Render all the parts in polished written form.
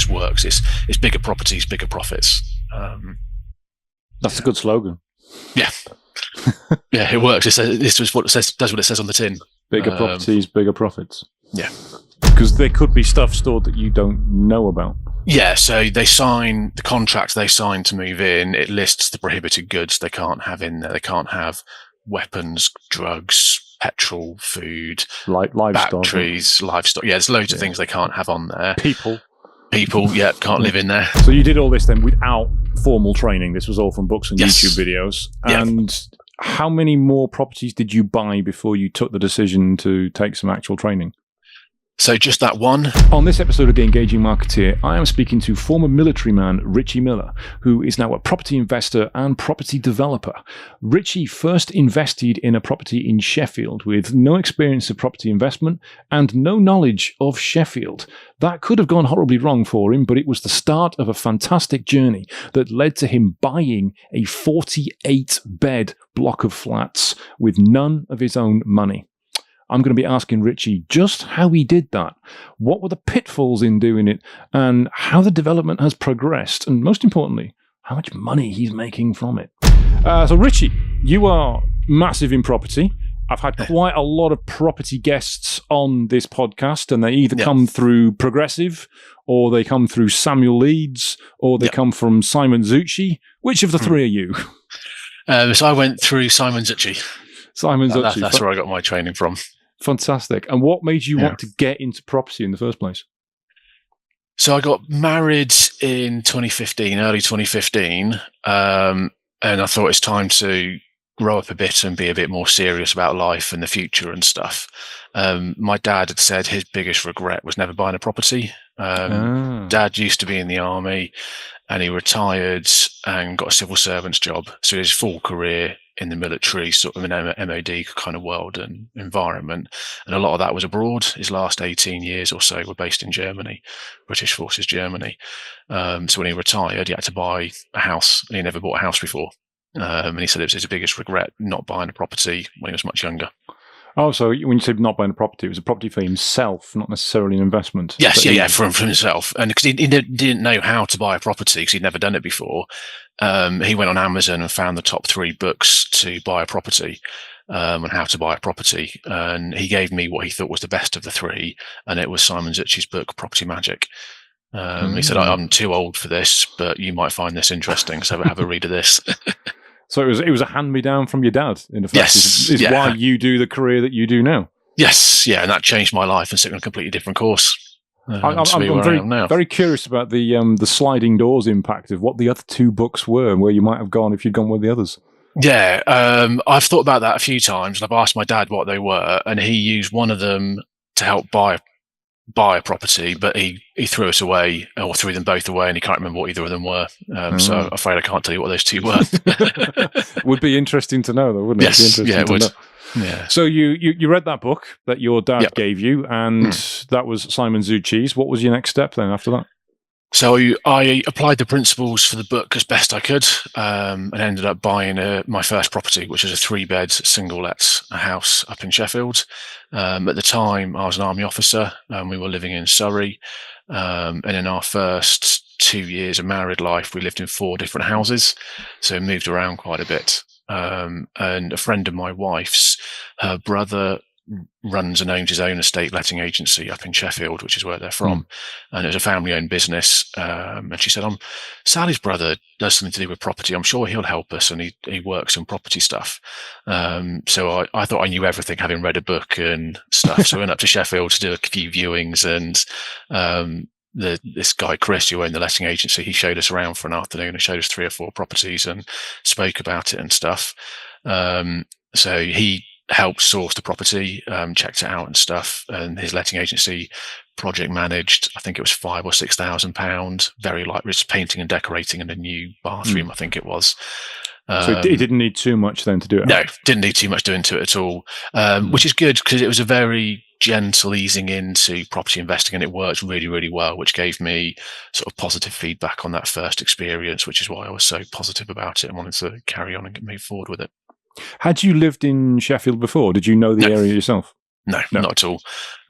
just works. It's bigger properties, bigger profits. That's a good slogan. Yeah. Yeah, it works. This is what it says, does what it says on the tin. Bigger properties, bigger profits. Yeah. Because there could be stuff stored that you don't know about. Yeah, so they sign the contract they sign to move in. It lists the prohibited goods they can't have in there. They can't have weapons, drugs, petrol, food, livestock, batteries, livestock. Yeah, there's loads of things they can't have on there. People, yeah, can't live in there. So you did all this then without formal training. This was all from books and YouTube videos. And how many more properties did you buy before you took the decision to take some actual training? So just that one. On this episode of The Engaging Marketeer, I am speaking to former military man Richie Miller, who is now a property investor and property developer. Richie first invested in a property in Sheffield with no experience of property investment and no knowledge of Sheffield. That could have gone horribly wrong for him, but it was the start of a fantastic journey that led to him buying a 48-bed block of flats with none of his own money. I'm going to be asking Richie just how he did that, what were the pitfalls in doing it, and how the development has progressed, and most importantly, how much money he's making from it. So Richie, you are massive in property. I've had quite a lot of property guests on this podcast, and they either come through Progressive, or they come through Samuel Leeds, or they come from Simon Zucchi. Which of the three are you? So I went through Simon Zucchi. That's where I got my training from. Fantastic. And what made you want to get into property in the first place? So I got married in early 2015, and I thought it's time to grow up a bit and be a bit more serious about life and the future and stuff. My dad had said his biggest regret was never buying a property. Dad used to be in the army, and he retired and got a civil servant's job. So his full career in the military, sort of an MOD kind of world and environment. And a lot of that was abroad. His last 18 years or so were based in Germany, British Forces Germany. So when he retired, he had to buy a house, and he never bought a house before. And he said it was his biggest regret not buying a property when he was much younger. Oh, so when you said not buying a property, it was a property for himself, not necessarily an investment. Yes, for himself. And because he didn't know how to buy a property because he'd never done it before, he went on Amazon and found the top 3 books to buy a property, and how to buy a property. And he gave me what he thought was the best of the 3, and it was Simon Zucchi's book, Property Magic. He said, I'm too old for this, but you might find this interesting, so have a read of this. So it was a hand-me-down from your dad, in effect, is why you do the career that you do now. Yes, and that changed my life and set me on a completely different course. I'm very curious about the sliding doors impact of what the other 2 books were and where you might have gone if you'd gone with the others. Yeah, I've thought about that a few times, and I've asked my dad what they were, and he used one of them to help buy a property, but he threw us away, or threw them both away, and he can't remember what either of them were. So I'm afraid I can't tell you what those 2 were. Would be interesting to know, though, wouldn't it? Yes, it would. Yeah. So you read that book that your dad gave you, and that was Simon Zucchi's. What was your next step then after that? So I applied the principles for the book as best I could, and ended up buying my first property, which was a 3-bed single-let house up in Sheffield. At the time, I was an army officer, and we were living in Surrey. And in our first 2 years of married life, we lived in 4 different houses, so we moved around quite a bit. And a friend of my wife's, her brother runs and owns his own estate letting agency up in Sheffield, which is where they're from. And it was a family-owned business. And she said, Sally's brother does something to do with property. I'm sure he'll help us, and he works in property stuff. So I thought I knew everything, having read a book and stuff. So I went up to Sheffield to do a few viewings, and this guy, Chris, who owned the letting agency, he showed us around for an afternoon and showed us 3 or 4 properties and spoke about it and stuff. So he helped source the property, checked it out and stuff, and his letting agency project managed, I think it was £5,000 or £6,000, very light, just painting and decorating and a new bathroom, I think it was. So he didn't need too much then to do it? No, didn't need too much doing to it at all, which is good because it was a very gentle easing into property investing, and it worked really, really well, which gave me sort of positive feedback on that first experience, which is why I was so positive about it and wanted to carry on and move forward with it. Had you lived in Sheffield before? Did you know the area yourself? No, not at all.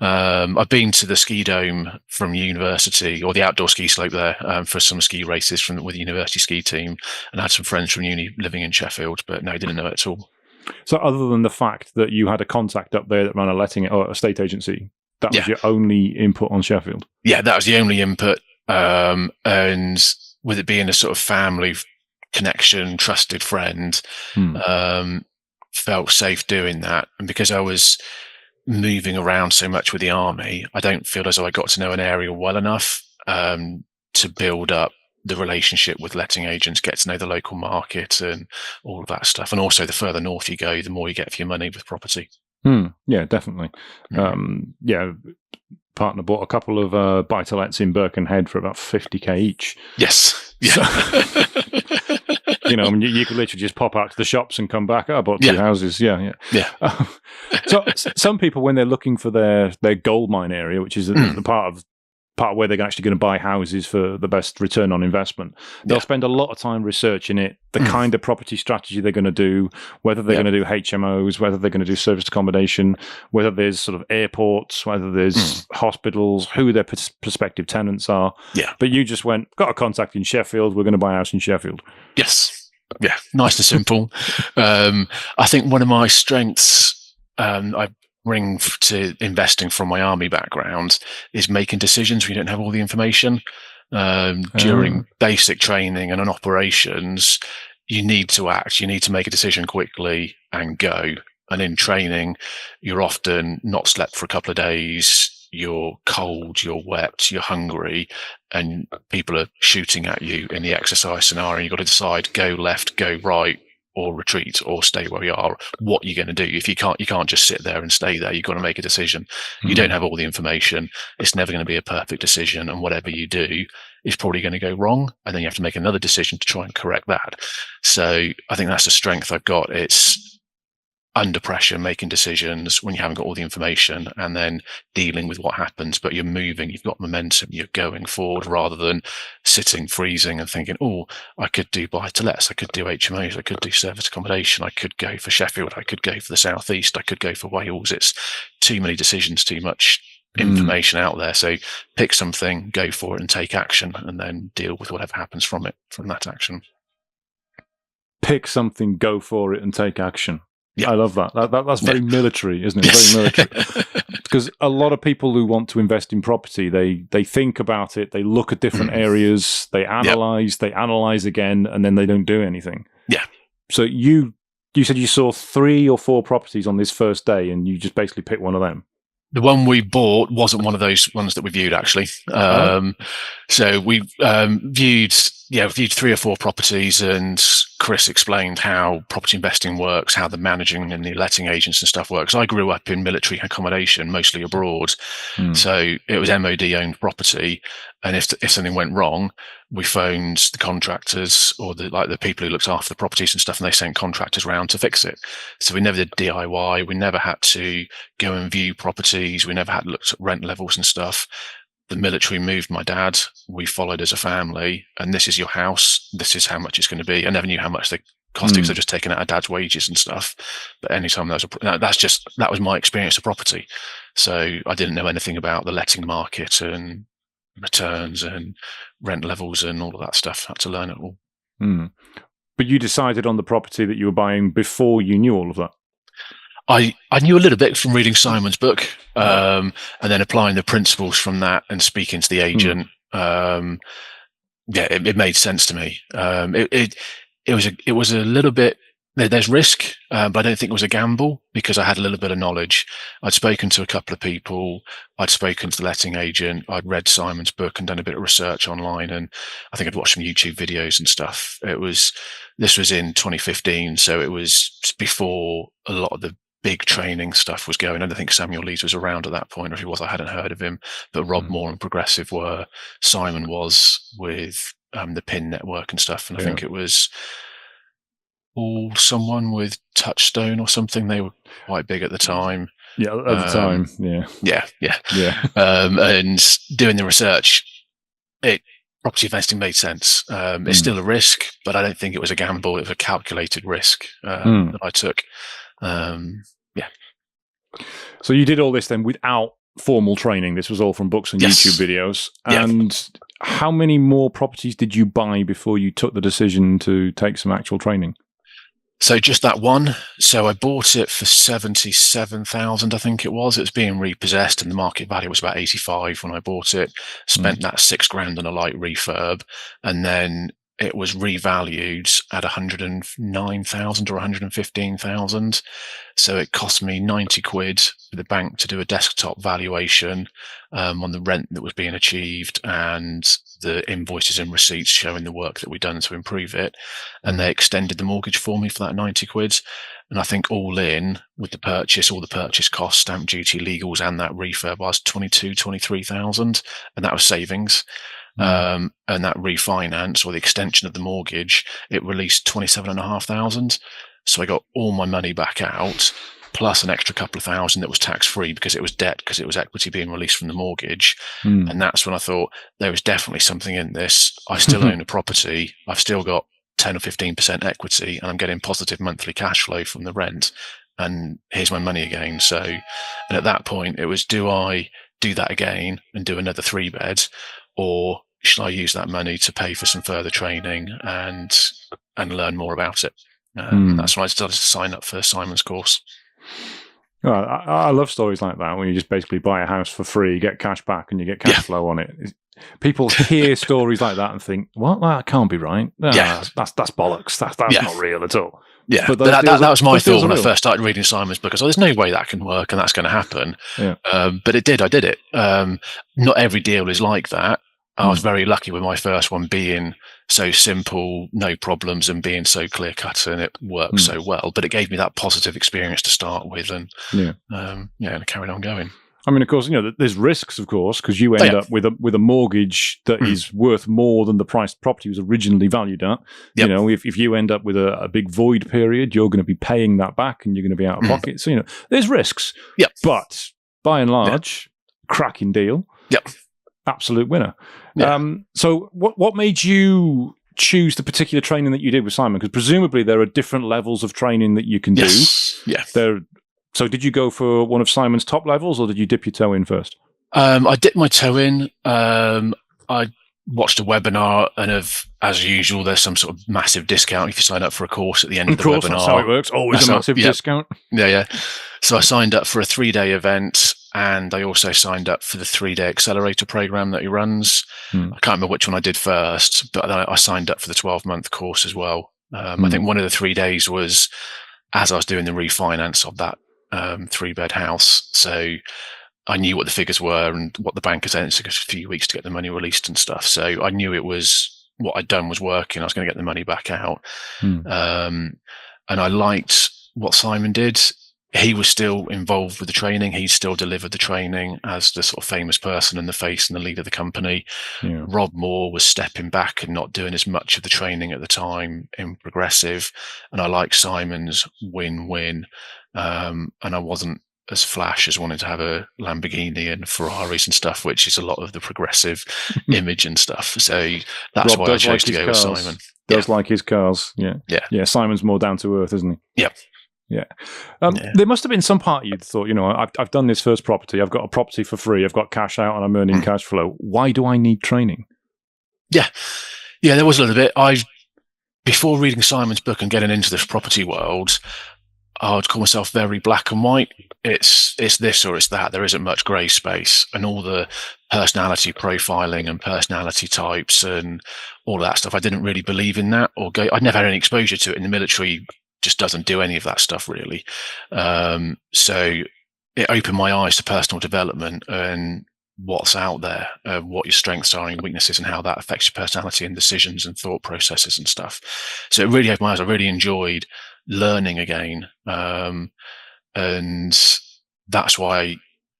I've been to the ski dome from university, or the outdoor ski slope there, for some ski races with the university ski team, and I had some friends from uni living in Sheffield, but no, I didn't know it at all. So other than the fact that you had a contact up there that ran a letting or a state agency, that was your only input on Sheffield? Yeah, that was the only input. And with it being a sort of family connection, trusted friend, felt safe doing that. And because I was moving around so much with the army, I don't feel as though I got to know an area well enough to build up the relationship with letting agents, get to know the local market and all of that stuff. And also, the further north you go, the more you get for your money with property. Yeah, definitely. Partner bought a couple of buy-to-lets in Birkenhead for about 50k each. Yes. Yeah. So, you could literally just pop out to the shops and come back. I bought two houses. Yeah. So some people, when they're looking for their gold mine area, which is the part where they're actually going to buy houses for the best return on investment, they'll spend a lot of time researching it, the kind of property strategy they're going to do, whether they're going to do HMOs, whether they're going to do serviced accommodation, whether there's sort of airports, whether there's hospitals, who their prospective tenants are. Yeah. But you just went, got a contact in Sheffield, we're going to buy a house in Sheffield. Yes. Yeah. Nice and simple. I think one of my strengths, I bring to investing from my army background, is making decisions when you don't have all the information. During basic training and on operations, you need to act. You need to make a decision quickly and go. And in training, you're often not slept for a couple of days. You're cold, you're wet, you're hungry, and people are shooting at you in the exercise scenario. You've got to decide, go left, go right, or retreat, or stay where you are. What you're going to do. If you can't just sit there and stay there. You've got to make a decision. You don't have all the information. It's never going to be a perfect decision, and whatever you do is probably going to go wrong. And then you have to make another decision to try and correct that. So I think that's a strength I've got. It's under pressure, making decisions when you haven't got all the information, and then dealing with what happens. But you're moving, you've got momentum, you're going forward, rather than sitting, freezing and thinking, oh, I could do buy-to-lets, I could do HMOs, I could do service accommodation, I could go for Sheffield, I could go for the Southeast, I could go for Wales. It's too many decisions, too much information out there. So pick something, go for it, and take action, and then deal with whatever happens from that action. Pick something, go for it, and take action. Yeah. I love that. That's very military, isn't it? Very military. Because a lot of people who want to invest in property, they think about it, they look at different areas, they analyze again, and then they don't do anything. Yeah. So you said you saw 3 or 4 properties on this first day, and you just basically picked one of them. The one we bought wasn't one of those ones that we viewed, actually. So we viewed 3 or 4 properties, and Chris explained how property investing works, how the managing and the letting agents and stuff works. I grew up in military accommodation, mostly abroad. So it was MOD owned property. And if something went wrong, we phoned the contractors or the people who looked after the properties and stuff, and they sent contractors around to fix it. So we never did DIY. We never had to go and view properties. We never had looked at rent levels and stuff. The military moved my dad. We followed as a family, and this is your house. This is how much it's going to be. I never knew how much they cost because they're just taking out of dad's wages and stuff. But anytime that was my experience of property. So I didn't know anything about the letting market and returns and rent levels and all of that stuff. I had to learn it all. But you decided on the property that you were buying before you knew all of that? I knew a little bit from reading Simon's book, and then applying the principles from that and speaking to the agent. It made sense to me. It was a little bit. There's risk, but I don't think it was a gamble because I had a little bit of knowledge. I'd spoken to a couple of people. I'd spoken to the letting agent. I'd read Simon's book and done a bit of research online, and I think I'd watched some YouTube videos and stuff. This was in 2015, so it was before a lot of the big training stuff was going. I don't think Samuel Leeds was around at that point, or if he was, I hadn't heard of him. But Rob Moore and Progressive were. Simon was with the PIN network and stuff, and I think it was someone with Touchstone or something. They were quite big at the time. Yeah, at the time. Yeah. And doing the research, property investing made sense. It's still a risk, but I don't think it was a gamble. It was a calculated risk that I took. So you did all this then without formal training. This was all from books and YouTube videos. And how many more properties did you buy before you took the decision to take some actual training? So just that one. So I bought it for 77,000, I think it was. It was being repossessed, and the market value was about 85 when I bought it. Spent that $6,000 on a light refurb, and then it was revalued at 109,000 or 115,000. So it cost me 90 quid for the bank to do a desktop valuation on the rent that was being achieved and the invoices and receipts showing the work that we'd done to improve it. And they extended the mortgage for me for that 90 quid. And I think all in with the purchase, all the purchase costs, stamp duty, legals, and that refurb, I was 23,000, and that was savings. And that refinance or the extension of the mortgage, it released 27,500. So I got all my money back out, plus an extra couple of thousand that was tax free because it was debt, because it was equity being released from the mortgage. And that's when I thought there was definitely something in this. I still own a property. I've still got 10 or 15% equity, and I'm getting positive monthly cash flow from the rent. And here's my money again. So, and at that point it was, do I do that again and do another 3-bed, or should I use that money to pay for some further training and learn more about it? And that's when I started to sign up for Simon's course. Well, I love stories like that, when you just basically buy a house for free, get cash back, and you get cash flow on it. People hear stories like that and think, "Well, that can't be right. That's bollocks. That's not real at all." Yeah, but that was my thought when I first started reading Simon's book. I thought, there's no way that can work and that's going to happen. But it did. I did it. Not every deal is like that. I was very lucky with my first one being so simple, no problems, and being so clear cut, and it worked so well. But it gave me that positive experience to start with, and and I carried on going. I mean, of course, there's risks, of course, because you end up with a mortgage that is worth more than the price the property was originally valued at. If you end up with a big void period, you're going to be paying that back, and you're going to be out of pocket. So there's risks. But by and large, cracking deal. Absolute winner. So what made you choose the particular training that you did with Simon? Because presumably there are different levels of training that you can do. So did you go for one of Simon's top levels, or did you dip your toe in first? I dipped my toe in. I watched a webinar, and as usual, there's some sort of massive discount if you sign up for a course at the end of the webinar. That's how it works. Always a massive discount. So I signed up for a 3-day event, and I also signed up for the 3-day accelerator program that he runs. I can't remember which one I did first, but I signed up for the 12-month course as well. I think one of the 3 days was as I was doing the refinance of that 3-bed house. So I knew what the figures were and what the bank had said. It took a few weeks to get the money released and stuff. So I knew it was what I'd done was working. I was going to get the money back out. And I liked what Simon did. He was still involved with the training. He still delivered the training as the sort of famous person and the face and the leader of the company. Rob Moore was stepping back and not doing as much of the training at the time in Progressive. And I liked Simon's win-win. And I wasn't as flash as wanting to have a Lamborghini and Ferraris and stuff, which is a lot of the Progressive image and stuff. So that's why I chose to go with Simon. Does like his cars. Yeah. Simon's more down to earth, isn't he? There must have been some part you'd thought, I've done this first property, I've got a property for free, I've got cash out, and I'm earning cash flow. Why do I need training? Yeah, there was a little bit. Before reading Simon's book and getting into this property world, I would call myself very black and white. It's this or it's that. There isn't much grey space, and all the personality profiling and personality types and all of that stuff. I didn't really believe in that, I'd never had any exposure to it in the military. Just doesn't do any of that stuff really. So it opened my eyes to personal development and what's out there, what your strengths are and weaknesses, and how that affects your personality and decisions and thought processes and stuff. So it really opened my eyes. I really enjoyed learning again. And that's why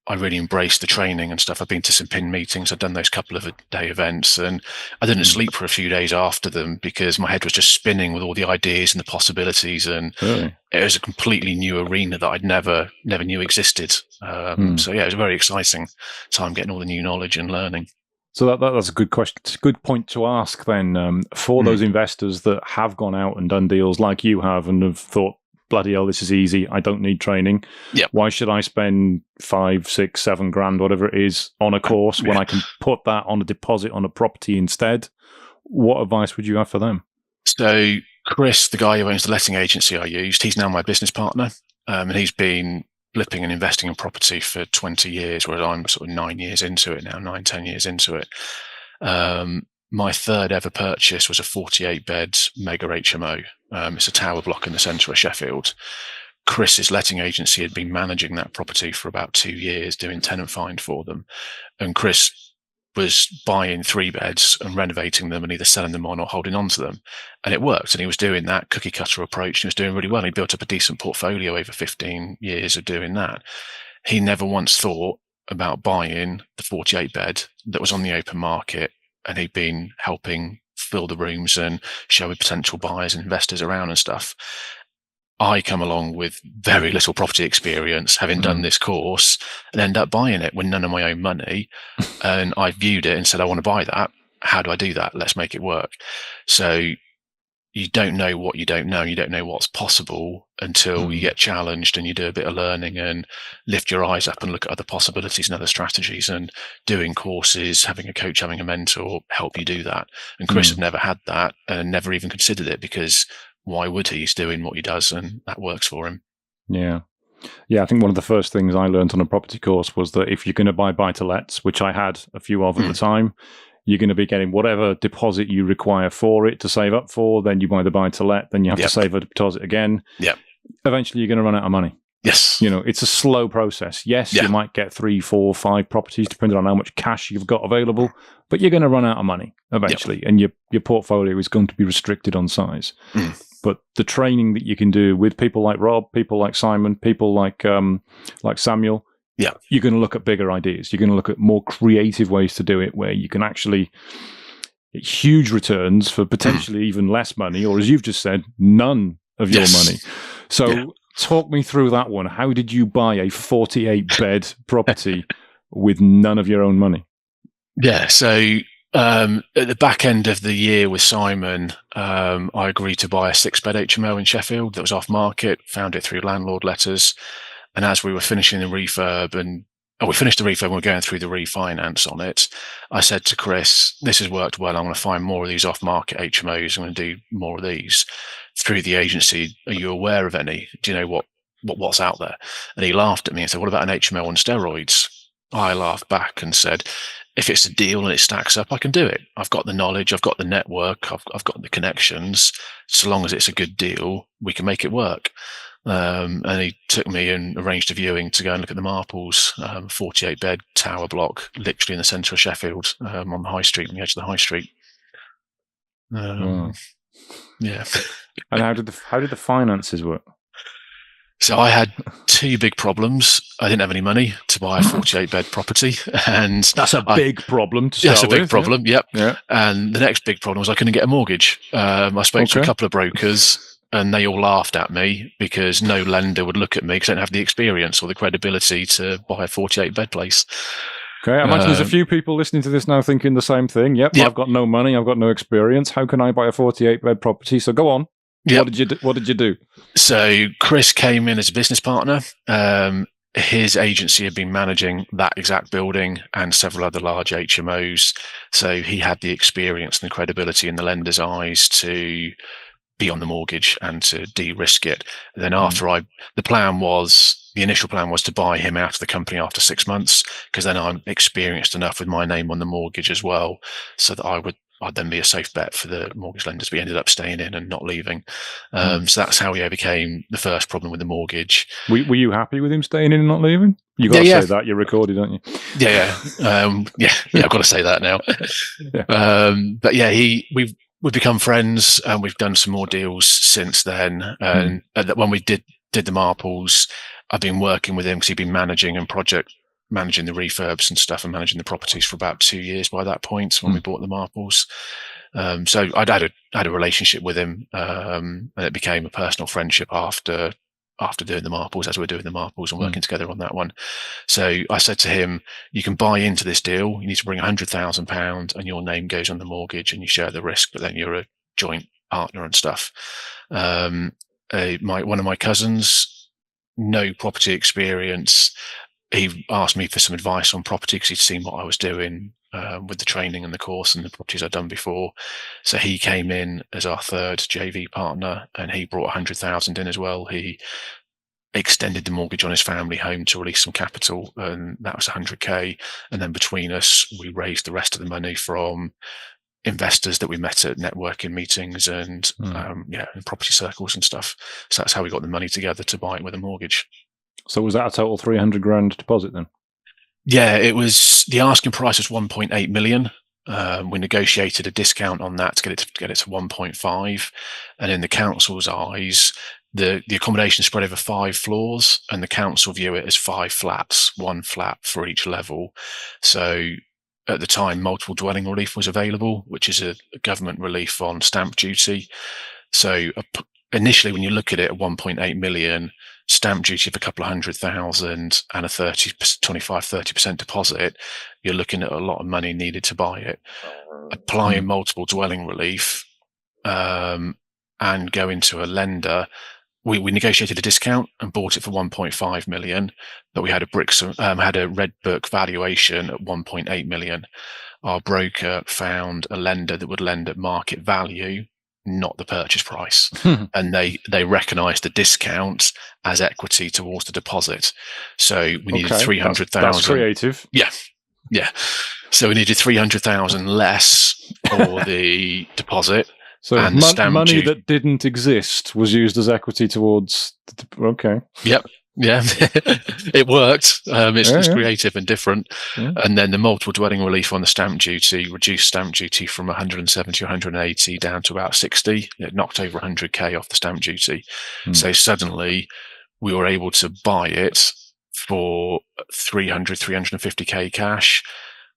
I really embraced the training and stuff. I've been to some PIN meetings. I've done those couple of day events, and I didn't sleep for a few days after them because my head was just spinning with all the ideas and the possibilities. And it was a completely new arena that I'd never knew existed. So yeah, it was a very exciting time getting all the new knowledge and learning. So that's a good question. It's a good point to ask then for those investors that have gone out and done deals like you have and have thought, bloody hell, this is easy. I don't need training. Yep. Why should I spend 5, 6, 7 grand, whatever it is, on a course when I can put that on a deposit on a property instead? What advice would you have for them? So Chris, the guy who owns the letting agency I used, he's now my business partner, and he's been flipping and investing in property for 20 years, whereas I'm sort of 9 years into it now, 9, 10 years into it. My third ever purchase was a 48-bed mega HMO. It's a tower block in the centre of Sheffield. Chris's letting agency had been managing that property for about 2 years, doing tenant find for them. And Chris was buying 3 beds and renovating them and either selling them on or holding on to them. And it worked. And he was doing that cookie cutter approach. And he was doing really well. He built up a decent portfolio over 15 years of doing that. He never once thought about buying the 48 bed that was on the open market. And he'd been helping fill the rooms and show potential buyers and investors around and stuff. I come along with very little property experience, having done this course, and end up buying it with none of my own money. And I viewed it and said, I want to buy that. How do I do that? Let's make it work. So you don't know what you don't know. You don't know what's possible until you get challenged and you do a bit of learning and lift your eyes up and look at other possibilities and other strategies, and doing courses, having a coach, having a mentor help you do that. And Chris had never had that and never even considered it, because why would he? He's doing what he does and that works for him. Yeah. Yeah, I think one of the first things I learned on a property course was that if you're going to buy buy-to-lets, which I had a few of at the time, you're going to be getting whatever deposit you require for it to save up for. Then you buy the buy-to-let, then you have to save a deposit again. Yep. Eventually, you're going to run out of money. Yes. You know, it's a slow process. Yes, you might get 3, 4, 5 properties, depending on how much cash you've got available, but you're going to run out of money eventually, and your portfolio is going to be restricted on size. But the training that you can do with people like Rob, people like Simon, people like Samuel, you're going to look at bigger ideas. You're going to look at more creative ways to do it, where you can actually get huge returns for potentially even less money, or as you've just said, none of your money. So talk me through that one. How did you buy a 48-bed property with none of your own money? Yeah, so at the back end of the year with Simon, I agreed to buy a 6-bed HMO in Sheffield that was off market, found it through landlord letters. And as we were finishing the refurb we finished the refurb and we're going through the refinance on it, I said to Chris, this has worked well. I'm going to find more of these off market HMOs. I'm going to do more of these through the agency. Are you aware of any? Do you know what's out there? And he laughed at me and said, what about an HMO on steroids? I laughed back and said, if it's a deal and it stacks up, I can do it. I've got the knowledge, I've got the network, I've got the connections. So long as it's a good deal, we can make it work. And he took me and arranged a viewing to go and look at the Marples, 48-bed tower block, literally in the centre of Sheffield, on the high street, on the edge of the high street. Yeah. And how did the finances work? So I had 2 big problems. I didn't have any money to buy a 48-bed property, and that's a big problem to start with. That's a big problem. Yeah. Yep. And the next big problem was I couldn't get a mortgage. I spoke to a couple of brokers, and they all laughed at me because no lender would look at me because I don't have the experience or the credibility to buy a 48-bed place. Okay, I imagine there's a few people listening to this now thinking the same thing. Yep, I've got no money, I've got no experience. How can I buy a 48-bed property? So go on. Yep. What did you do? So Chris came in as a business partner. His agency had been managing that exact building and several other large HMOs. So he had the experience and the credibility in the lender's eyes to be on the mortgage and to de-risk it. And then the initial plan was to buy him out of the company after 6 months, because then I'm experienced enough with my name on the mortgage as well, so that I'd then be a safe bet for the mortgage lenders. We ended up staying in and not leaving. So that's how we overcame the first problem with the mortgage. Were you happy with him staying in and not leaving? You got to say that. You're recorded, aren't you? Yeah. I've got to say that now. But yeah, we've become friends, and we've done some more deals since then. And when we did the Marples, I've been working with him because he'd been managing the refurbs and stuff and managing the properties for about 2 years by that point when we bought the Marples. So I'd had a relationship with him, and it became a personal friendship after doing the Marples, as we're doing the Marples and working together on that one. So I said to him, you can buy into this deal. You need to bring £100,000 and your name goes on the mortgage and you share the risk, but then you're a joint partner and stuff. one of my cousins, no property experience. He asked me for some advice on property because he'd seen what I was doing with the training and the course and the properties I'd done before. So he came in as our third JV partner, and he brought 100,000 in as well. He extended the mortgage on his family home to release some capital, and that was 100k. And then between us, we raised the rest of the money from investors that we met at networking meetings and in property circles and stuff. So that's how we got the money together to buy it with a mortgage. So was that a total 300 grand deposit then? Yeah, it was. The asking price was 1.8 million. We negotiated a discount on that to get it to 1.5, and in the council's eyes, the accommodation spread over 5 floors, and the council view it as 5 flats, 1 flat for each level. So at the time, multiple dwelling relief was available, which is a government relief on stamp duty. So initially, when you look at it, at 1.8 million, stamp duty of a couple of 100,000 and a 25-30% deposit, you're looking at a lot of money needed to buy it. Applying multiple dwelling relief and going to a lender, we negotiated a discount and bought it for 1.5 million, but we had a red book valuation at 1.8 million. Our broker found a lender that would lend at market value, not the purchase price. And they recognised the discount as equity towards the deposit. So we needed 300,000. That's creative. Yeah. So we needed 300,000 less for the deposit. So money that didn't exist was used as equity towards. Okay. Yep. Yeah, it worked. It's creative and different. Yeah. And then the multiple dwelling relief on the stamp duty reduced stamp duty from 170 or 180 down to about 60. It knocked over 100k off the stamp duty. So suddenly we were able to buy it for 350k cash.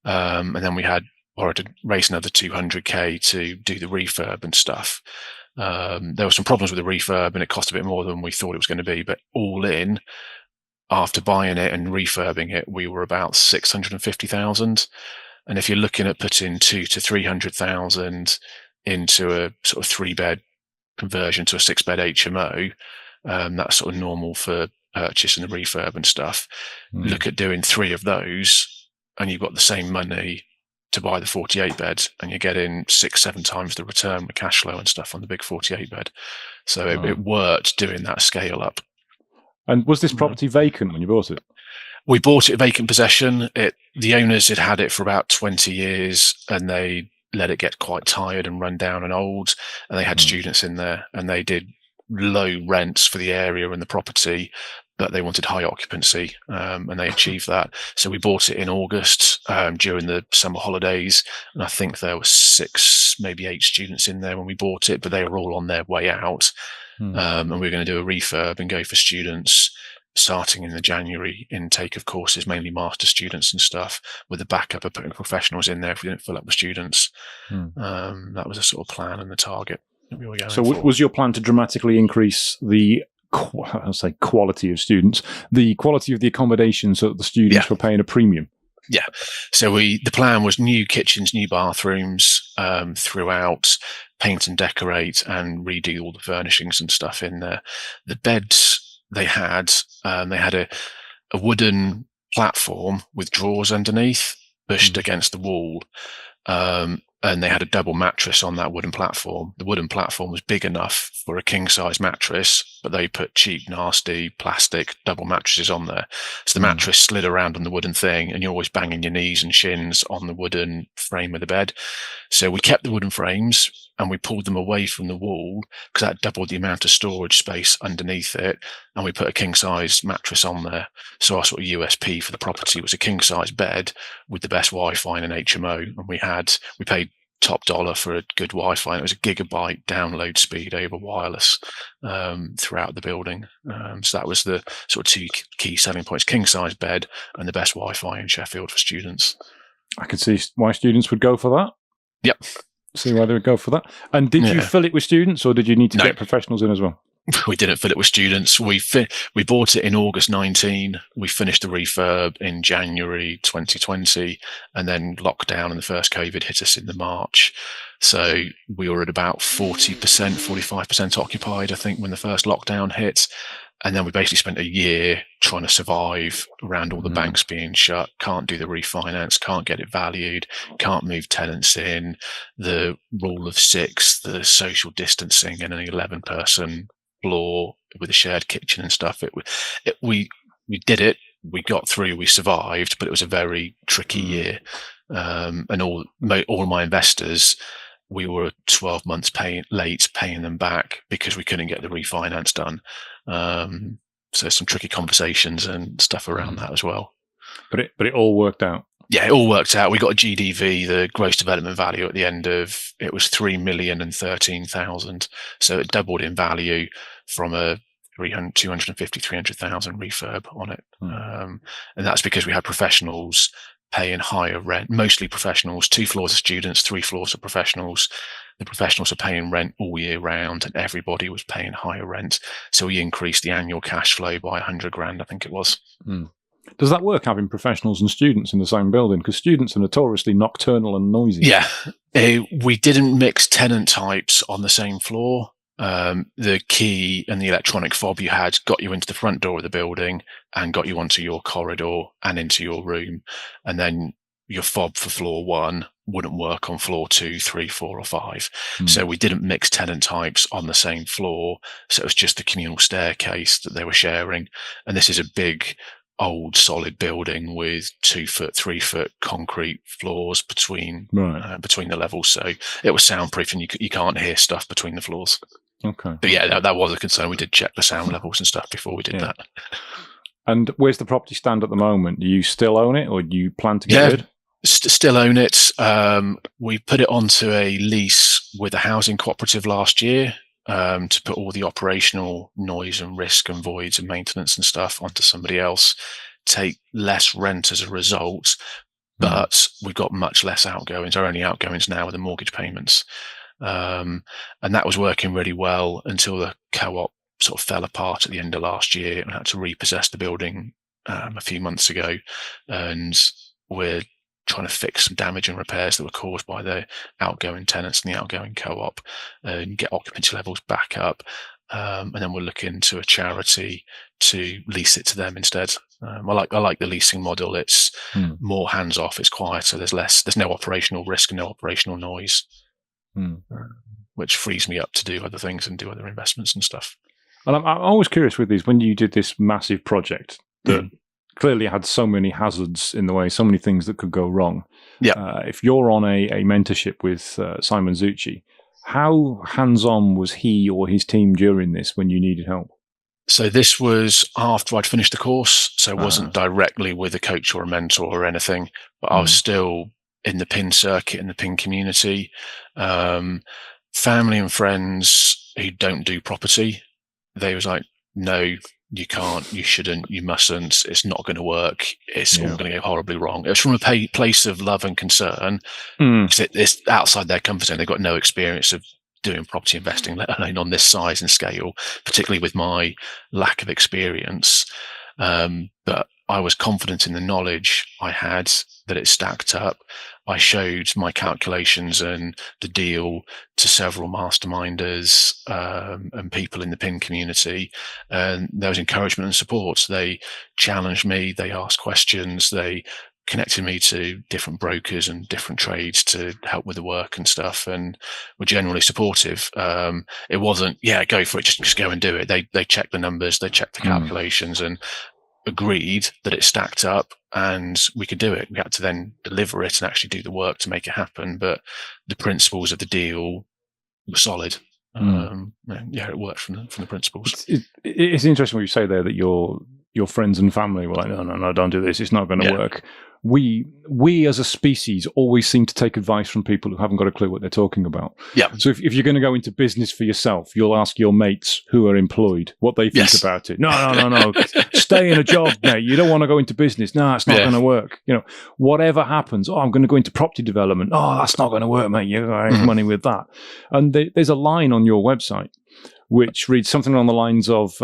And then we had to raise another 200k to do the refurb and stuff. There were some problems with the refurb, and it cost a bit more than we thought it was going to be. But all in, after buying it and refurbing it, we were about 650,000. And if you're looking at putting 200,000 to 300,000 into a sort of 3-bed conversion to a 6-bed HMO, that's sort of normal for purchase and the refurb and stuff. Look at doing 3 of those, and you've got the same money to buy the 48 bed, and you're getting 6-7 times the return with cash flow and stuff on the big 48 bed. So it worked doing that scale up. And was this property vacant when you bought it? We bought it vacant possession. The owners had it for about 20 years, and they let it get quite tired and run down and old. And they had students in there, and they did low rents for the area and the property, but they wanted high occupancy, and they achieved that. So we bought it in August during the summer holidays, and I think there were 6, maybe 8 students in there when we bought it, but they were all on their way out. And we were going to do a refurb and go for students starting in the January intake of courses, mainly master students and stuff, with the backup of putting professionals in there if we didn't fill up with students. That was a sort of plan and the target that we were going for. Was your plan to dramatically increase the quality of students, the quality of the accommodation, so that the students were paying a premium? Yeah. So the plan was new kitchens, new bathrooms throughout, paint and decorate, and redo all the furnishings and stuff in there. The beds they had a wooden platform with drawers underneath, pushed against the wall. And they had a double mattress on that wooden platform. The wooden platform was big enough for a king-size mattress, but they put cheap, nasty, plastic double mattresses on there. So the mattress slid around on the wooden thing, and you're always banging your knees and shins on the wooden frame of the bed. So we kept the wooden frames, and we pulled them away from the wall because that doubled the amount of storage space underneath it. And we put a king-size mattress on there. So our sort of USP for the property was a king-size bed with the best Wi-Fi in an HMO. And we paid top dollar for a good Wi-Fi. And it was a gigabyte download speed over wireless throughout the building. So that was the sort of 2 key selling points: king-size bed and the best Wi-Fi in Sheffield for students. I could see why students would go for that. Yep. See why they would go for that. And did you fill it with students, or did you need to get professionals in as well? We didn't fill it with students. We bought it in August 19. We finished the refurb in January 2020, and then lockdown and the first COVID hit us in the March. So we were at about 40%, 45% occupied, I think, when the first lockdown hit. And then we basically spent a year trying to survive around all the banks being shut, can't do the refinance, can't get it valued, can't move tenants in, the rule of 6, the social distancing, and an 11-person floor with a shared kitchen and stuff. We did it. We got through. We survived, but it was a very tricky year. And all of my investors, we were 12 months late paying them back because we couldn't get the refinance done. So some tricky conversations and stuff around that as well. But it all worked out. Yeah, it all worked out. We got a GDV, the gross development value, at the end of it was 3,013,000. So it doubled in value from a 250, 300,000 refurb on it. And that's because we had professionals paying higher rent, mostly professionals, 2 floors of students, 3 floors of professionals. The professionals are paying rent all year round, and everybody was paying higher rent. So we increased the annual cash flow by 100 grand, I think it was. Does that work, having professionals and students in the same building? Because students are notoriously nocturnal and noisy. Yeah. We didn't mix tenant types on the same floor. The key and the electronic fob you had got you into the front door of the building and got you onto your corridor and into your room. And then your fob for floor 1 wouldn't work on floor 2, 3, 4, or 5. So we didn't mix tenant types on the same floor. So it was just the communal staircase that they were sharing. And this is a big, old, solid building with 2-foot, 3-foot concrete floors between the levels. So it was soundproof, and you can't hear stuff between the floors. Okay. But yeah, that was a concern. We did check the sound levels and stuff before we did that. And where's the property stand at the moment? Do you still own it, or do you plan to get rid? Still own it. We put it onto a lease with a housing cooperative last year to put all the operational noise and risk and voids and maintenance and stuff onto somebody else, take less rent as a result, but we've got much less outgoings. Our only outgoings now are the mortgage payments. And that was working really well until the co-op sort of fell apart at the end of last year, and had to repossess the building a few months ago. And we're trying to fix some damage and repairs that were caused by the outgoing tenants and the outgoing co-op, and get occupancy levels back up. And then we're looking to a charity to lease it to them instead. I like the leasing model. It's more hands off. It's quieter. There's no operational risk and no operational noise, which frees me up to do other things and do other investments and stuff. And I'm always curious with these, when you did this massive project that clearly had so many hazards in the way, so many things that could go wrong. Yeah. If you're on a mentorship with Simon Zucchi, how hands-on was he or his team during this when you needed help? So this was after I'd finished the course, so it wasn't directly with a coach or a mentor or anything, but I was still in the PIN circuit, in the PIN community. Family and friends who don't do property, they was like, no, you can't, you shouldn't, you mustn't, it's not going to work, it's all going to go horribly wrong. It was from a place of love and concern, because it's outside their comfort zone. They've got no experience of doing property investing, let alone on this size and scale, particularly with my lack of experience. But I was confident in the knowledge I had, that it stacked up. I showed my calculations and the deal to several masterminders and people in the PIN community, and there was encouragement and support. They challenged me, they asked questions, they connected me to different brokers and different trades to help with the work and stuff, and were generally supportive. It wasn't, go for it, just go and do it. They checked the numbers, they checked the calculations, and agreed that it stacked up and we could do it. We had to then deliver it and actually do the work to make it happen. But the principles of the deal were solid. It worked from the principles. It's interesting what you say there, that your friends and family were like, no, don't do this. It's not going to work. We as a species always seem to take advice from people who haven't got a clue what they're talking about. Yeah. So if you're going to go into business for yourself, you'll ask your mates who are employed what they think about it. No. Stay in a job, mate. You don't want to go into business. No, it's not going to work. Whatever happens, I'm going to go into property development. Oh, that's not going to work, mate. You're going to make money with that. And there's a line on your website which reads something along the lines of,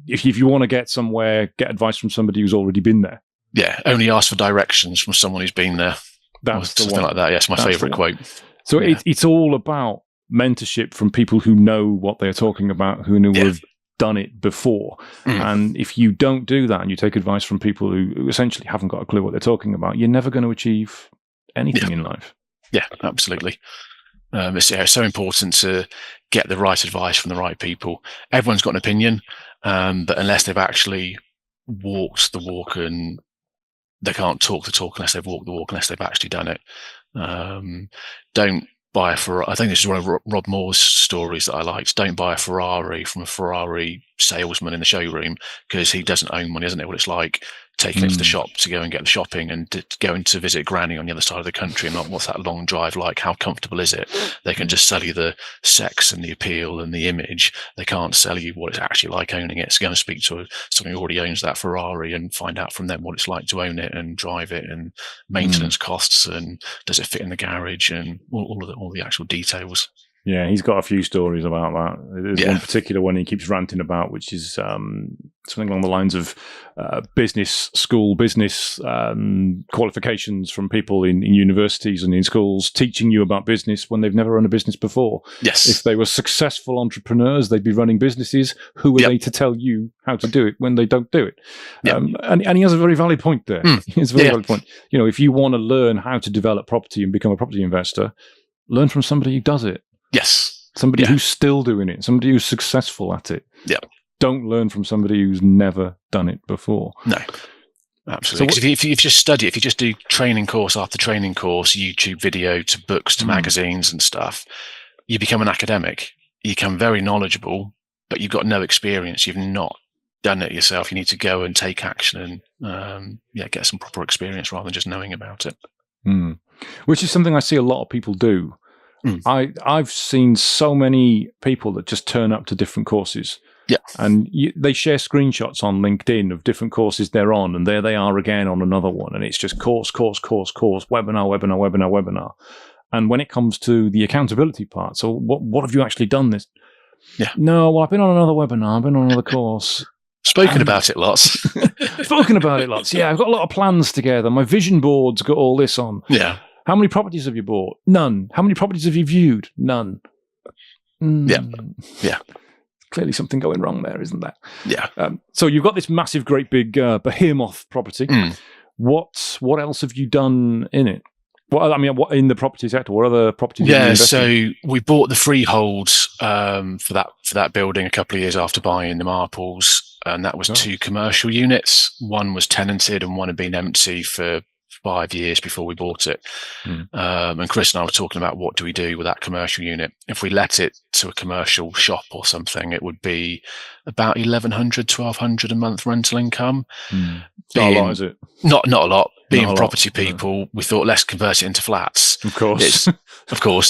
if you want to get somewhere, get advice from somebody who's already been there. Yeah, only ask for directions from someone who's been there. That's the something one. like that. Yeah, it's my favourite quote. So it's all about mentorship from people who know what they're talking about, who have done it before. And if you don't do that and you take advice from people who essentially haven't got a clue what they're talking about, you're never going to achieve anything in life. Yeah, absolutely. It's so important to get the right advice from the right people. Everyone's got an opinion, but unless they've actually walked the walk, and they can't talk the talk unless they've walked the walk, unless they've actually done it. Don't buy a Ferrari. I think this is one of Rob Moore's stories that I liked. Don't buy a Ferrari from a Ferrari salesman in the showroom, because he doesn't own one. He doesn't know what it's like taking it to the shop to go and get the shopping, and going to visit Granny on the other side of the country, and not what's that long drive like? How comfortable is it? They can just sell you the sex and the appeal and the image. They can't sell you what it's actually like owning it. So go and speak to someone who already owns that Ferrari and find out from them what it's like to own it and drive it, and maintenance costs, and does it fit in the garage, and all the actual details. Yeah, he's got a few stories about that. There's one particular one he keeps ranting about, which is something along the lines of business qualifications from people in universities and in schools teaching you about business when they've never run a business before. Yes. If they were successful entrepreneurs, they'd be running businesses. Who are they to tell you how to do it when they don't do it? And he has a very valid point there. He has a very valid point. You know, if you want to learn how to develop property and become a property investor, learn from somebody who does it. Yes. Somebody who's still doing it, somebody who's successful at it. Yeah. Don't learn from somebody who's never done it before. No. Absolutely. So if you just study, if you just do training course after training course, YouTube video to books to magazines and stuff, you become an academic. You become very knowledgeable, but you've got no experience. You've not done it yourself. You need to go and take action and get some proper experience rather than just knowing about it. Which is something I see a lot of people do. I've seen so many people that just turn up to different courses. Yeah. And they share screenshots on LinkedIn of different courses they're on, and there they are again on another one. And it's just course, webinar. And when it comes to the accountability part, so what have you actually done this? Yeah. No, well, I've been on another webinar, I've been on another course. Spoken about it lots. Spoken about it lots. Yeah, I've got a lot of plans together. My vision board's got all this on. Yeah. How many properties have you bought? None. How many properties have you viewed? None. Yeah. Clearly something going wrong there, isn't there? Yeah. So you've got this massive, great big behemoth property. What else have you done in it? What in the property sector? What other properties? Yeah, so we bought the freehold for that building a couple of years after buying the Marples, and that was 2 commercial units. One was tenanted, and one had been empty for 5 years before we bought it. And Chris and I were talking about what do we do with that commercial unit. If we let it to a commercial shop or something, it would be about 1,100, 1,200 a month rental income. Not a lot, is it? Not a lot. Being property people, we thought let's convert it into flats. Of course.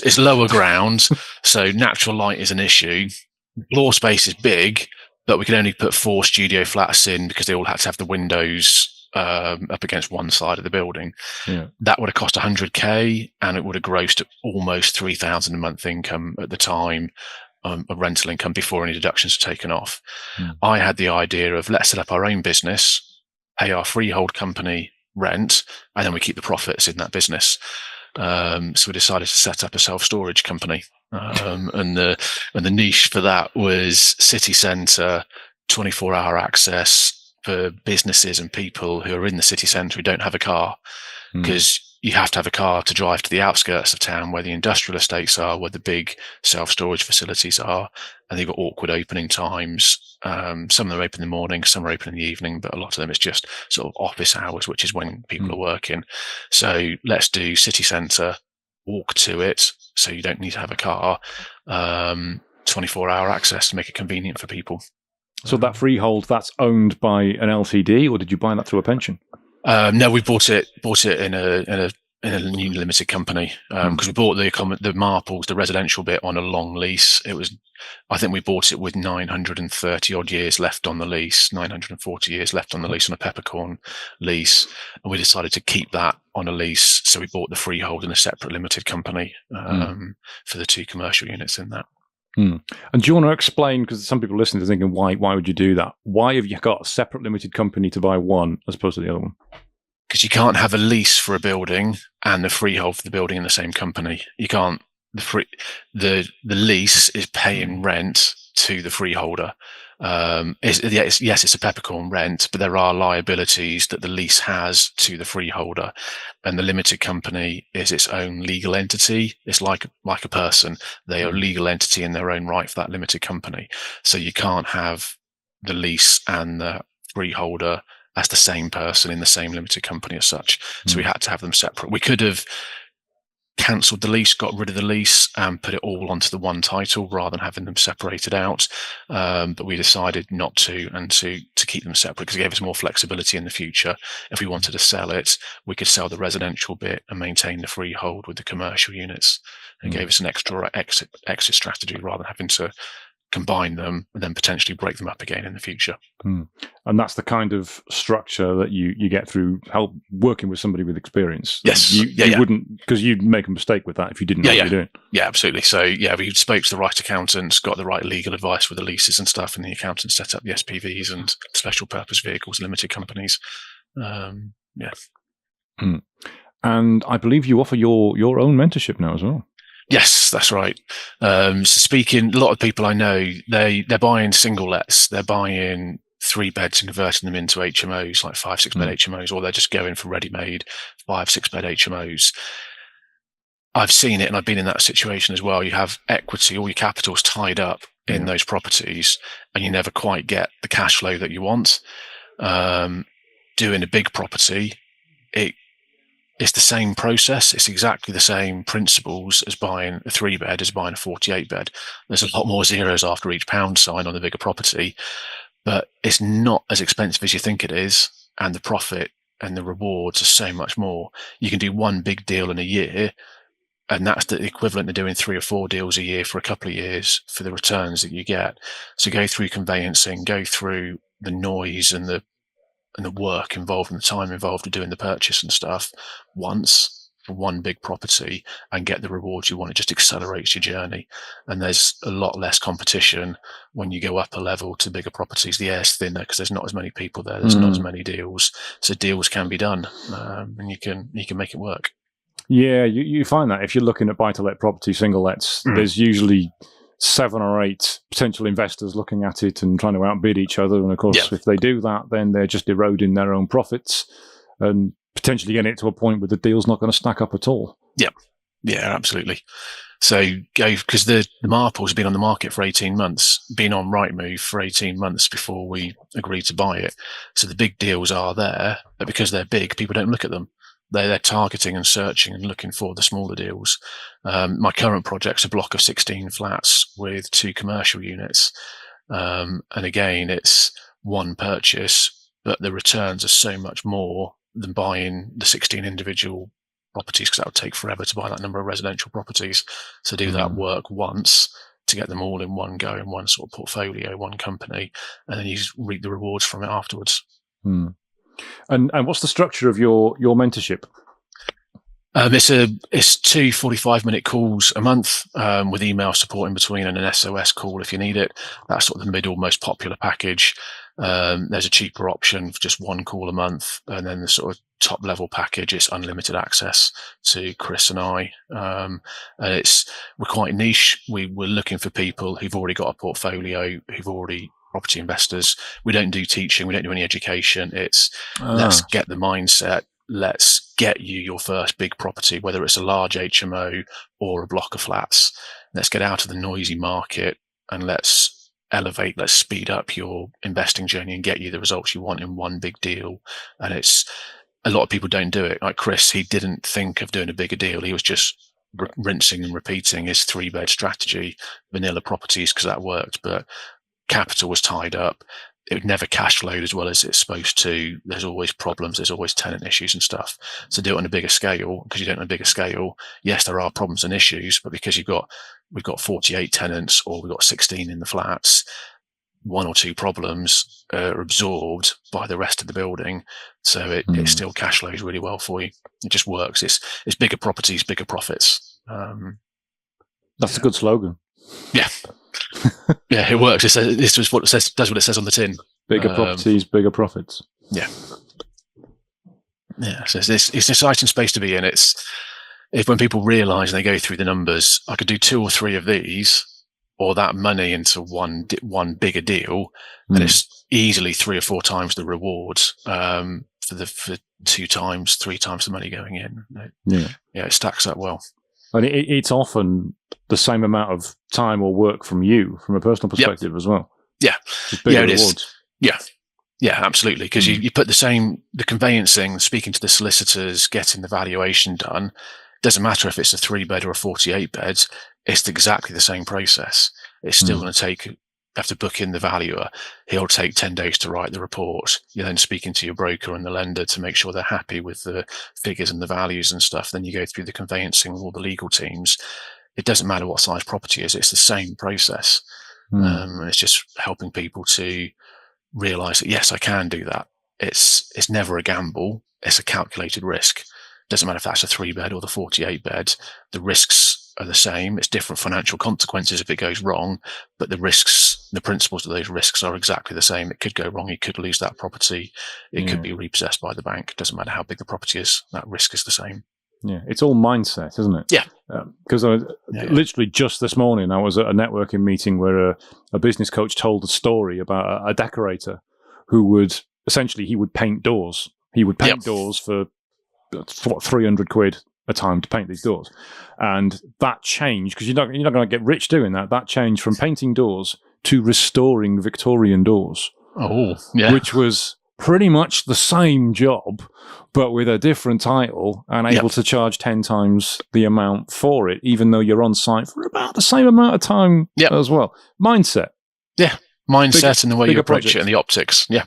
It's lower ground, so natural light is an issue. Floor space is big, but we could only put 4 studio flats in because they all had to have the windows up against one side of the building. That would have cost 100k, and it would have grossed almost 3,000 a month income at the time, a rental income before any deductions were taken off. I had the idea of let's set up our own business, pay our freehold company rent, and then we keep the profits in that business. So we decided to set up a self-storage company, and the niche for that was city centre, 24-hour access for businesses and people who are in the city centre who don't have a car, because you have to have a car to drive to the outskirts of town where the industrial estates are, where the big self-storage facilities are, and they've got awkward opening times. Some of them are open in the morning, some are open in the evening, but a lot of them it's just sort of office hours, which is when people are working. So let's do city centre, walk to it, so you don't need to have a car, 24-hour access to make it convenient for people. So that freehold, that's owned by an LTD, or did you buy that through a pension? No, we bought it in a new limited company, because we bought the Marples, the residential bit, on a long lease. I think we bought it with 930 odd years left on the lease, 940 years left on the lease on a peppercorn lease, and we decided to keep that on a lease. So we bought the freehold in a separate limited company for the 2 commercial units in that. And do you want to explain, because some people listening are thinking, why would you do that? Why have you got a separate limited company to buy one as opposed to the other one? Because you can't have a lease for a building and the freehold for the building in the same company. You can't. The lease is paying rent to the freeholder. Yes, it's a peppercorn rent, but there are liabilities that the lease has to the freeholder, and the limited company is its own legal entity. It's like a person; they are a legal entity in their own right for that limited company. So you can't have the lease and the freeholder as the same person in the same limited company as such. So we had to have them separate. We could have cancelled the lease, got rid of the lease, and put it all onto the one title rather than having them separated out. But we decided not to, and to keep them separate because it gave us more flexibility in the future. If we wanted to sell it, we could sell the residential bit and maintain the freehold with the commercial units. It gave us an extra exit strategy rather than having to combine them and then potentially break them up again in the future. And that's the kind of structure that you get through help working with somebody with experience. Yes. You wouldn't, because you'd make a mistake with that if you didn't know what you're doing. Yeah, absolutely. So we spoke to the right accountants, got the right legal advice with the leases and stuff, and the accountants set up the SPVs and special purpose vehicles, limited companies. And I believe you offer your own mentorship now as well. Yes, that's right. So speaking, a lot of people I know, they're buying single lets, they're buying 3 beds and converting them into HMOs, like 5-6 bed HMOs, or they're just going for ready-made 5-6 bed HMOs. I've seen it, and I've been in that situation as well. You have equity, all your capital's tied up in those properties, and you never quite get the cash flow that you want. Doing a big property, it's the same process. It's exactly the same principles as buying a 3 bed as buying a 48 bed. There's a lot more zeros after each pound sign on a bigger property, but it's not as expensive as you think it is. And the profit and the rewards are so much more. You can do one big deal in a year, and that's the equivalent of doing 3 or 4 deals a year for a couple of years for the returns that you get. So go through conveyancing, go through the noise and the work involved and the time involved in doing the purchase and stuff once for one big property and get the rewards you want. It just accelerates your journey. And there's a lot less competition when you go up a level to bigger properties. The air's thinner because there's not as many people there. There's not as many deals. So deals can be done, and you can make it work. Yeah, you find that if you're looking at buy-to-let property, single lets, there's usually 7 or 8 potential investors looking at it and trying to outbid each other. And of course, if they do that, then they're just eroding their own profits and potentially getting it to a point where the deal's not going to stack up at all. Yeah, absolutely. So because the Marple's been on the market for 18 months, been on Rightmove for 18 months before we agreed to buy it. So the big deals are there, but because they're big, people don't look at them. They're targeting and searching and looking for the smaller deals. My current project's a block of 16 flats with 2 commercial units. And again, it's one purchase, but the returns are so much more than buying the 16 individual properties, because that would take forever to buy that number of residential properties. So do that work once to get them all in one go, in one sort of portfolio, one company, and then you reap the rewards from it afterwards. And what's the structure of your mentorship? It's 2 45-minute calls a month with email support in between and an SOS call if you need it. That's sort of the middle, most popular package. There's a cheaper option for just 1 call a month, and then the sort of top level package is unlimited access to Chris and I. And we're quite niche. We're looking for people who've already got a portfolio, who've already property investors. We don't do teaching. We don't do any education. It's let's get the mindset. Let's get you your first big property, whether it's a large HMO or a block of flats. Let's get out of the noisy market and let's elevate, let's speed up your investing journey and get you the results you want in one big deal. And a lot of people don't do it. Like Chris, he didn't think of doing a bigger deal. He was just rinsing and repeating his 3-bed strategy, vanilla properties, because that worked. But capital was tied up. It never cash flowed as well as it's supposed to. There's always problems. There's always tenant issues and stuff. So do it on a bigger scale, because you don't on a bigger scale. Yes, there are problems and issues, but because we've got 48 tenants or we've got 16 in the flats, 1 or 2 problems are absorbed by the rest of the building. So it still cash flows really well for you. It just works. It's bigger properties, bigger profits. That's a good slogan. Yeah. Yeah, it works. This is what it says. Does what it says on the tin. Bigger properties, bigger profits. Yeah. Yeah. So it's an exciting space to be in. If when people realise and they go through the numbers, I could do 2 or 3 of these, or that money into one bigger deal, and it's easily 3 or 4 times the rewards for 2 times, 3 times the money going in. Yeah, it stacks up well. And it's often the same amount of time or work from you, from a personal perspective as well. Yeah, yeah, it is. Yeah, absolutely. Because you put the conveyancing, speaking to the solicitors, getting the valuation done. Doesn't matter if it's a 3-bed or a 48-bed. It's exactly the same process. It's still going to have to book in the valuer. He'll take 10 days to write the report. You're then speaking to your broker and the lender to make sure they're happy with the figures and the values and stuff. Then you go through the conveyancing with all the legal teams. It doesn't matter what size property is. It's the same process. And it's just helping people to realize that, yes, I can do that. It's never a gamble. It's a calculated risk. Doesn't matter if that's a 3-bed or the 48-bed. The risks are the same. It's different financial consequences if it goes wrong, but the principles of those risks are exactly the same. It could go wrong. You could lose that property. It could be repossessed by the bank. It doesn't matter how big the property is. That risk is the same. Yeah, it's all mindset, isn't it? Yeah. Because literally just this morning, I was at a networking meeting where a business coach told a story about a decorator who would paint doors. He would paint doors for 300 quid a time to paint these doors, and that changed because you're not going to get rich doing that. That changed from painting doors to restoring Victorian doors. Which was pretty much the same job, but with a different title and able to charge 10 times the amount for it, even though you're on site for about the same amount of time as well. Mindset. Yeah, mindset and the way you approach it and the optics. Yeah.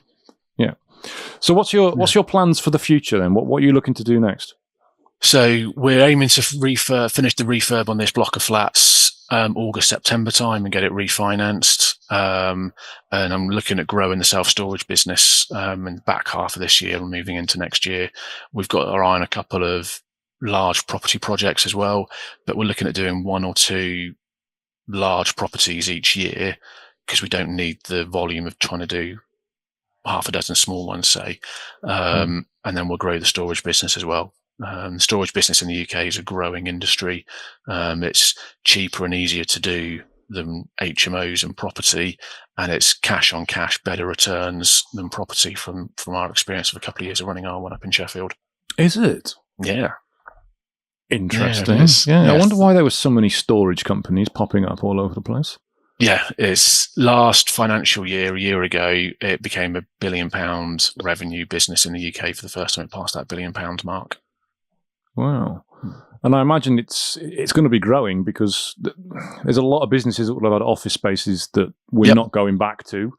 So what's your plans for the future then? What are you looking to do next? So we're aiming to finish the refurb on this block of flats August, September time and get it refinanced. And I'm looking at growing the self-storage business in the back half of this year and moving into next year. We've got our eye on a couple of large property projects as well, but we're looking at doing 1 or 2 large properties each year because we don't need the volume of trying to do half a dozen small ones, say. And then we'll grow the storage business as well. The storage business in the UK is a growing industry. It's cheaper and easier to do than HMOs and property, and it's cash on cash, better returns than property from our experience of a couple of years of running our one up in Sheffield. Is it? Yeah. Interesting. I wonder why there were so many storage companies popping up all over the place. Yeah, it's last financial year, a year ago, it became a £1 billion revenue business in the UK for the first time. It passed that £1 billion mark. Wow. And I imagine it's going to be growing because there's a lot of businesses that will have had office spaces that we're not going back to,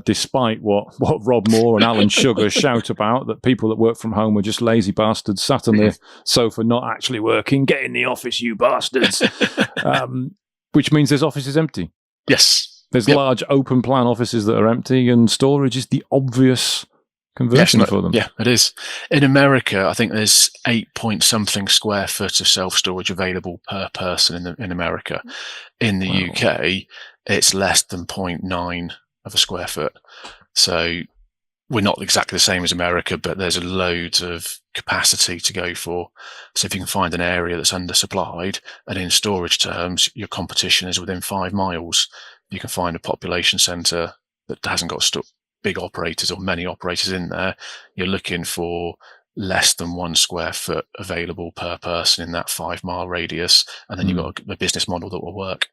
despite what Rob Moore and Alan Sugar shout about, that people that work from home are just lazy bastards sat on their sofa not actually working. Get in the office, you bastards. Which means there's offices empty. Yes. There's large open plan offices that are empty, and storage is the obvious conversion for them. Yeah, it is. In America, I think there's 8-point-something square foot of self-storage available per person in America. In the UK, it's less than 0.9 of a square foot. So we're not exactly the same as America, but there's a load of capacity to go for. So if you can find an area that's undersupplied, and in storage terms, your competition is within 5 miles, you can find a population centre that hasn't got big operators or many operators in there. You're looking for less than 1 square foot available per person in that 5-mile radius, and then you've got a business model that will work.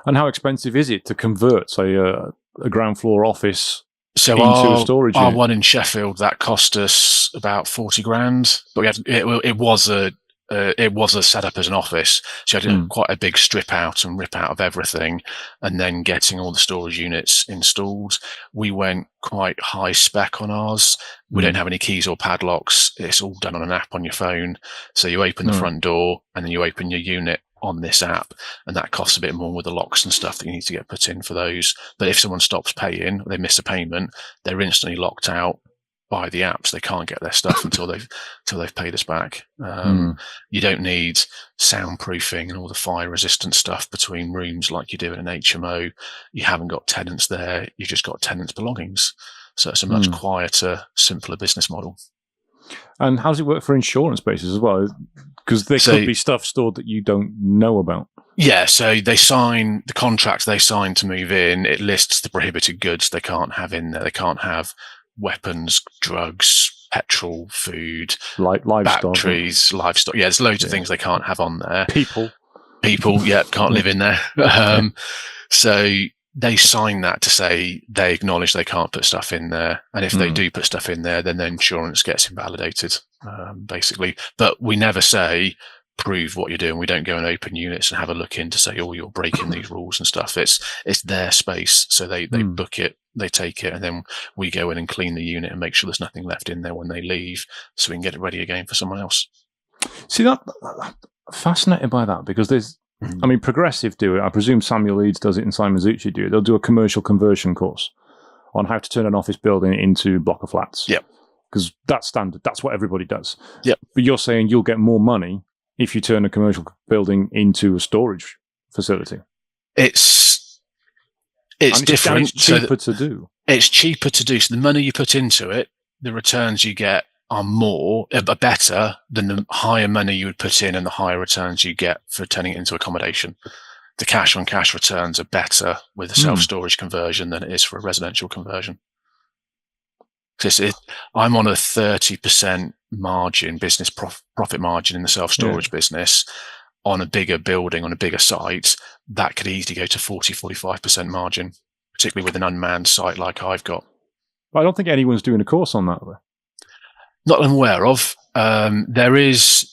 And how expensive is it to convert, say, a ground floor office into a storage unit? Our one in Sheffield, that cost us about 40 grand, but it was a setup as an office, so you had quite a big strip out and rip out of everything, and then getting all the storage units installed. We went quite high spec on ours. We don't have any keys or padlocks. It's all done on an app on your phone. So you open the front door and then you open your unit on this app, and that costs a bit more with the locks and stuff that you need to get put in for those. But if someone stops paying, or they miss a payment, they're instantly locked out buy the apps, they can't get their stuff until they've paid us back. You don't need soundproofing and all the fire resistant stuff between rooms like you do in an HMO. You haven't got tenants there. You've just got tenants' belongings. So it's a much quieter, simpler business model. And how does it work for insurance bases as well? Because there could be stuff stored that you don't know about. Yeah, so they sign the contract they sign to move in. It lists the prohibited goods they can't have in there. They can't have weapons, drugs, petrol, food, livestock, batteries, livestock. Yeah, there's loads of things they can't have on there. People, yeah, can't live in there. So they sign that to say they acknowledge they can't put stuff in there. And if they do put stuff in there, then the insurance gets invalidated, basically. But we never say, prove what you're doing. We don't go and open units and have a look in to say, oh, you're breaking these rules and stuff. It's their space. So they book it, they take it, and then we go in and clean the unit and make sure there's nothing left in there when they leave, so we can get it ready again for someone else. See, that fascinated by that, because there's, I mean, Progressive do it. I presume Samuel Leeds does it and Simon Zucci do it. They'll do a commercial conversion course on how to turn an office building into a block of flats. Yep. Because that's standard. That's what everybody does. Yep. But you're saying you'll get more money if you turn a commercial building into a storage facility. It's different. It's cheaper to do. It's cheaper to do. So the money you put into it, the returns you get are better than the higher money you would put in and the higher returns you get for turning it into accommodation. The cash on cash returns are better with a self-storage conversion than it is for a residential conversion. I'm on a 30% margin, business profit margin in the self-storage business. On a bigger building, on a bigger site, that could easily go to 40-45% margin, particularly with an unmanned site like I've got. But I don't think anyone's doing a course on that, though. Not that I'm aware of. There is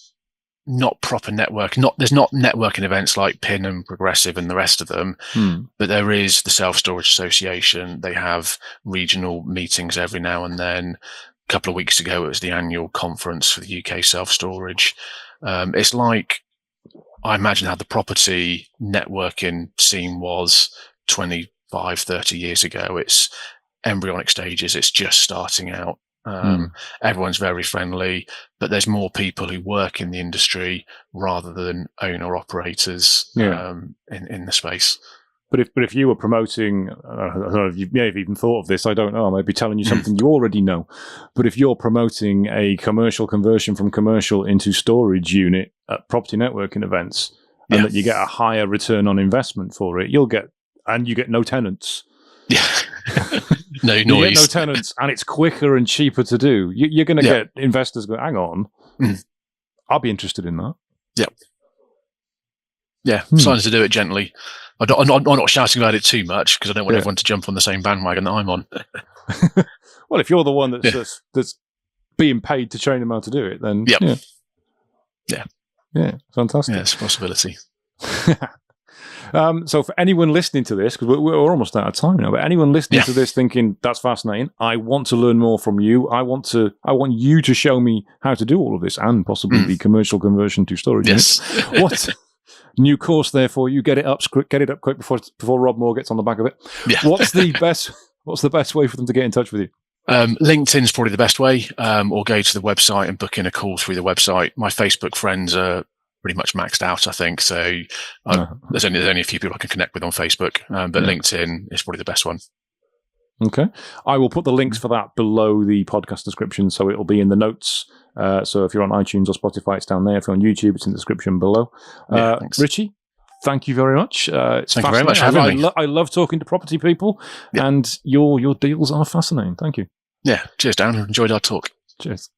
not proper network. There's not networking events like PIN and Progressive and the rest of them, but there is the Self-Storage Association. They have regional meetings every now and then. A couple of weeks ago, it was the annual conference for the UK self-storage. It's like, I imagine how the property networking scene was 25, 30 years ago. It's embryonic stages. It's just starting out. Everyone's very friendly, but there's more people who work in the industry rather than owner operators in the space. But if you were promoting, I don't know if you may have even thought of this, I don't know, I might be telling you something you already know, but if you're promoting a commercial conversion from commercial into storage unit at property networking events, and that you get a higher return on investment for it, you get no tenants. Yeah. No noise. You get no tenants, and it's quicker and cheaper to do. You're going to get investors going, hang on, I'll be interested in that. Yep. Yeah, starting to do it gently. I'm not shouting about it too much because I don't want everyone to jump on the same bandwagon that I'm on. Well, if you're the one that's being paid to train them how to do it, then yeah, fantastic. Yeah, it's a possibility. So for anyone listening to this, because we're almost out of time now, but anyone listening to this thinking that's fascinating, I want to learn more from you. I want you to show me how to do all of this and possibly the commercial conversion to storage. Yes. What new course there for you? Get it up quick before Rob Moore gets on the back of it. Yeah. What's the best way for them to get in touch with you? LinkedIn's probably the best way, or go to the website and book in a call through the website. My Facebook friends are pretty much maxed out, I think. So there's only a few people I can connect with on Facebook, but LinkedIn is probably the best one. Okay. I will put the links for that below the podcast description, so it'll be in the notes. So if you're on iTunes or Spotify, it's down there. If you're on YouTube, it's in the description below. Richie, thank you very much. Thank you very much for having me. I love talking to property people, and your deals are fascinating. Thank you. Yeah. Cheers, Darren. Enjoyed our talk. Cheers.